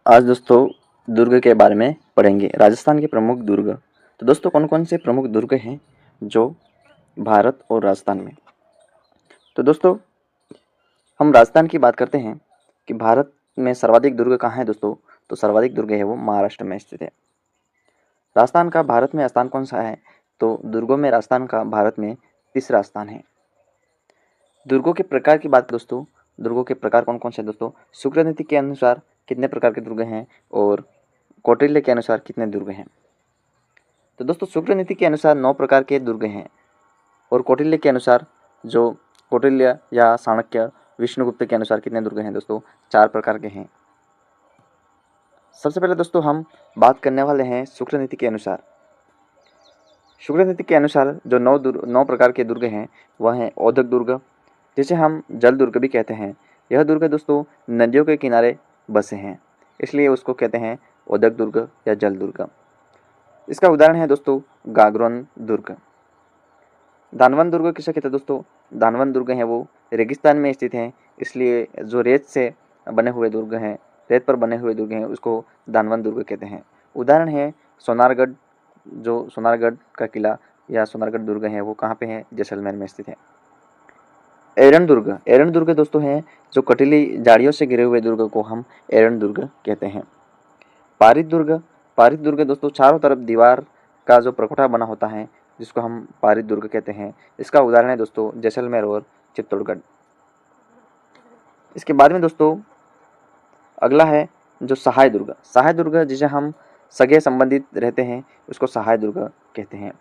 आज दोस्तों दुर्ग के बारे में पढ़ेंगे। राजस्थान के प्रमुख दुर्ग। तो दोस्तों कौन कौन से प्रमुख दुर्ग हैं जो भारत और राजस्थान में। तो दोस्तों हम राजस्थान की बात करते हैं कि भारत में सर्वाधिक दुर्ग कहाँ है दोस्तों। तो सर्वाधिक दुर्ग है वो महाराष्ट्र में स्थित है। राजस्थान का भारत में स्थान कौन सा है। तो दुर्गों में राजस्थान का भारत में तीसरा स्थान है। दुर्गों के प्रकार की बात दोस्तों, दुर्गों के प्रकार कौन कौन से दोस्तों। शुक्र नीति के अनुसार कितने प्रकार के दुर्ग हैं और कौटिल्य के अनुसार कितने दुर्ग हैं। तो दोस्तों शुक्र नीति के अनुसार 9 प्रकार के दुर्ग हैं और कौटिल्य के अनुसार जो कौटिल्य या चाणक्य विष्णुगुप्त के अनुसार कितने दुर्ग हैं दोस्तों, 4 प्रकार के हैं। सबसे पहले दोस्तों हम बात करने वाले हैं शुक्र नीति के अनुसार। शुक्र नीति के अनुसार जो 9 प्रकार के दुर्ग हैं वह हैं औदक दुर्ग, जिसे हम जल दुर्ग भी कहते हैं। यह दुर्ग दोस्तों नदियों के किनारे बसे हैं, इसलिए उसको कहते हैं औदक दुर्ग या जल दुर्ग। इसका उदाहरण है दोस्तों गागरोन दुर्ग। दानवन दुर्ग किसे कहते हैं दोस्तों। दानवन दुर्ग हैं वो रेगिस्तान में स्थित हैं, इसलिए जो रेत से बने हुए दुर्ग हैं, रेत पर बने हुए दुर्ग हैं, उसको दानवन दुर्ग कहते हैं। उदाहरण है सोनारगढ़, जो सोनारगढ़ का किला या सोनारगढ़ दुर्ग है वो कहाँ पे है, जैसलमेर में स्थित है। एरन दुर्ग, एरन दुर्ग दोस्तों हैं जो कटीली झाड़ियों से घिरे हुए दुर्ग को हम एरन दुर्ग कहते हैं। पारित दुर्ग, पारित दुर्ग दोस्तों चारों तरफ दीवार का जो प्रकोठा बना होता है जिसको हम पारित दुर्ग कहते हैं। इसका उदाहरण है दोस्तों जैसलमेर और चित्तौड़गढ़। इसके बाद में दोस्तों अगला है जो सहाय दुर्ग। सहाय दुर्ग जिसे हम सगे संबंधित रहते हैं उसको सहाय दुर्ग कहते हैं।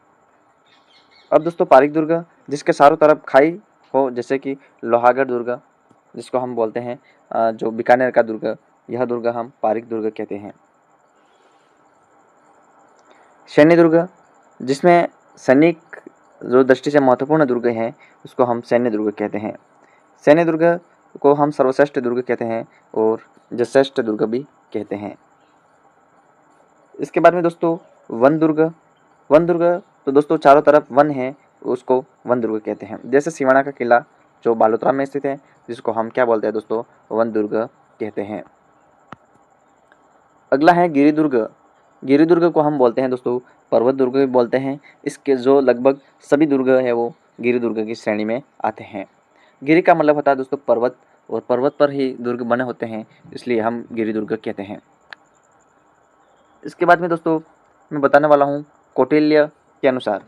अब दोस्तों पारिक दुर्ग जिसके चारों तरफ खाई हो, जैसे कि लोहागढ़ दुर्ग जिसको हम बोलते हैं जो बीकानेर का दुर्ग, यह दुर्ग हम पारिक दुर्ग कहते हैं। सैन्य दुर्ग जिसमें सैनिक जो दृष्टि से महत्वपूर्ण दुर्ग हैं उसको हम सैन्य दुर्ग कहते हैं। सैन्य दुर्ग को हम सर्वश्रेष्ठ दुर्ग कहते हैं और जश्रेष्ठ दुर्ग भी कहते हैं। इसके बाद में दोस्तों वन दुर्ग। वन दुर्ग तो दोस्तों चारों तरफ वन है, उसको वन दुर्ग कहते हैं। जैसे सिवाना का किला जो बालोतरा में स्थित है जिसको हम क्या बोलते हैं दोस्तों, वन दुर्ग कहते हैं। अगला है गिरि दुर्ग। गिरि दुर्ग को हम बोलते हैं दोस्तों पर्वत दुर्ग भी बोलते हैं। इसके जो लगभग सभी दुर्ग है वो गिरि दुर्ग की श्रेणी में आते हैं। गिरि का मतलब होता है दोस्तों पर्वत, और पर्वत पर ही दुर्ग बने होते हैं, इसलिए हम गिरि दुर्ग कहते हैं। इसके बाद में दोस्तों मैं बताने वाला हूँ कौटिल्य के अनुसार।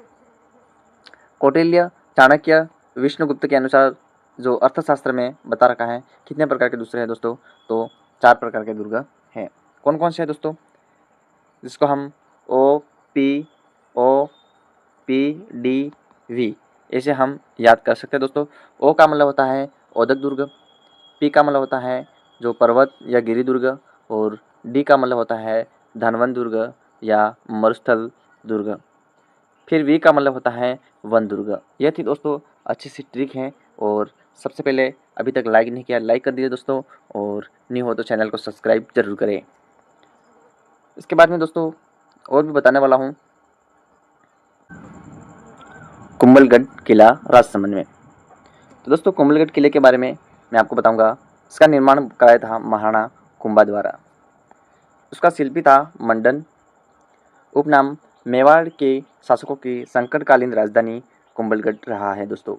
कौटिल्य चाणक्य विष्णुगुप्त के अनुसार जो अर्थशास्त्र में बता रखा है कितने प्रकार के दूसरे हैं दोस्तों, तो 4 प्रकार के दुर्ग हैं। कौन कौन से हैं दोस्तों, जिसको हम OPOPDV ऐसे हम याद कर सकते हैं दोस्तों। ओ का मतलब होता है औदक दुर्ग, पी का मतलब होता है जो पर्वत या गिरि दुर्ग, और डी का मतलब होता है धनवन दुर्ग या मरुस्थल दुर्ग, फिर वी का मतलब होता है वन दुर्ग। यह थी दोस्तों अच्छी सी ट्रिक है, और सबसे पहले अभी तक लाइक नहीं किया लाइक कर दीजिए दोस्तों, और न्यू हो तो चैनल को सब्सक्राइब जरूर करें। इसके बाद में दोस्तों और भी बताने वाला हूँ कुंभलगढ़ किला राजसमंद में। तो दोस्तों कुंभलगढ़ किले के बारे में मैं आपको बताऊंगा। इसका निर्माण कराया था महाराणा कुंभा द्वारा। उसका शिल्पी था मंडन। उपनाम मेवाड़ के शासकों की संकटकालीन राजधानी कुंभलगढ़ रहा है दोस्तों।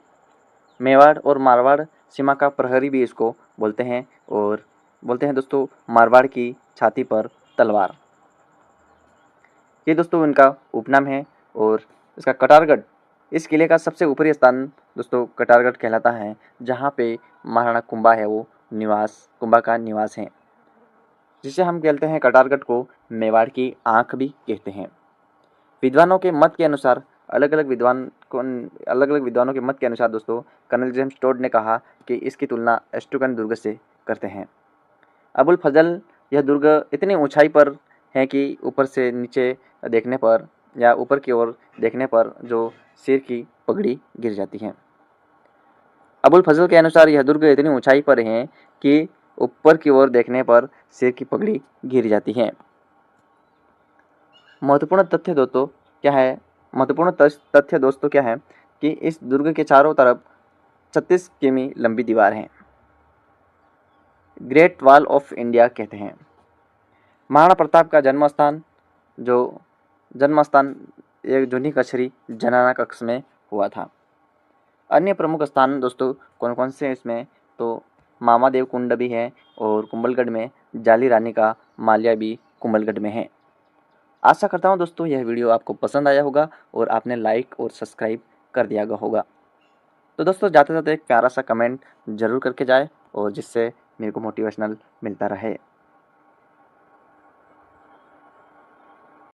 मेवाड़ और मारवाड़ सीमा का प्रहरी भी इसको बोलते हैं, और बोलते हैं दोस्तों मारवाड़ की छाती पर तलवार। ये दोस्तों इनका उपनाम है। और इसका कटारगढ़, इस किले का सबसे ऊपरी स्थान दोस्तों कटारगढ़ कहलाता है, जहाँ पे महाराणा कुंभा है वो कुंभा का निवास है, जिसे हम कहते हैं कटारगढ़ को मेवाड़ की आँख भी कहते हैं। विद्वानों के मत के अनुसार अलग अलग विद्वानों के मत के अनुसार दोस्तों कर्नल जेम्स टोड ने कहा कि इसकी तुलना एस्टुकन दुर्ग से करते हैं। अबुल फजल, यह दुर्ग इतनी ऊंचाई पर है कि ऊपर से नीचे देखने पर या ऊपर की ओर देखने पर जो सिर की पगड़ी गिर जाती है। अबुल फजल के अनुसार यह दुर्ग इतनी ऊंचाई पर है कि ऊपर की ओर देखने पर सिर की पगड़ी गिर जाती है। महत्वपूर्ण तथ्य दोस्तों क्या है, महत्वपूर्ण तथ्य दोस्तों क्या है कि इस दुर्ग के चारों तरफ 36 किमी लंबी दीवार है। ग्रेट वॉल ऑफ इंडिया कहते हैं। महाराणा प्रताप का जन्म स्थान एक जूनी कचहरी जनाना कक्ष में हुआ था। अन्य प्रमुख स्थान दोस्तों कौन कौन से हैं इसमें, तो मामादेव कुंड भी है और कुंभलगढ़ में जाली रानी का माल्या भी कुंभलगढ़ में है। आशा करता हूँ दोस्तों यह वीडियो आपको पसंद आया होगा और आपने लाइक और सब्सक्राइब कर दिया होगा। तो दोस्तों जाते जाते एक प्यारा सा कमेंट जरूर करके जाए और जिससे मेरे को मोटिवेशनल मिलता रहे।